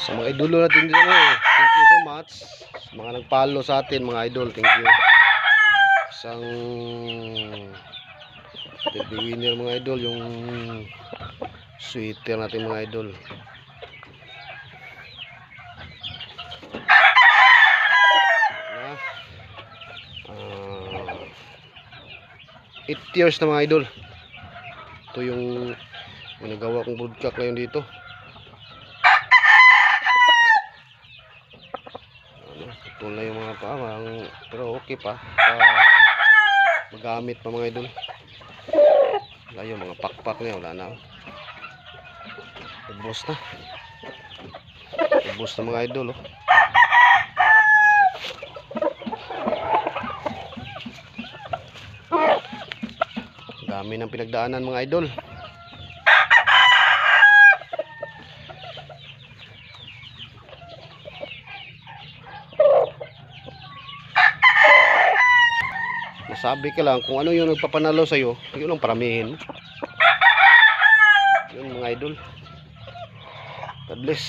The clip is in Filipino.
Sa mga idolo natin dito, thank you so much. Sa mga nagpalo sa atin, mga idol, thank you. Isang derby winner, mga idol, yung sweater natin, mga idol. Na 8 years na, mga idol. Ito yung nagawa kong broadcast ngayon dito. Putol na yung mga pawang, pero okay pa. Magamit pa, mga idol. Wala yung mga pakpak niya, wala na. Ubos na. Ubos na, mga idol, oh. Dami ng pinagdaanan, mga idol. Masabi ka lang kung ano yung nagpapanalo sa'yo, yun ang paramihin. Yun, mga idol. God bless.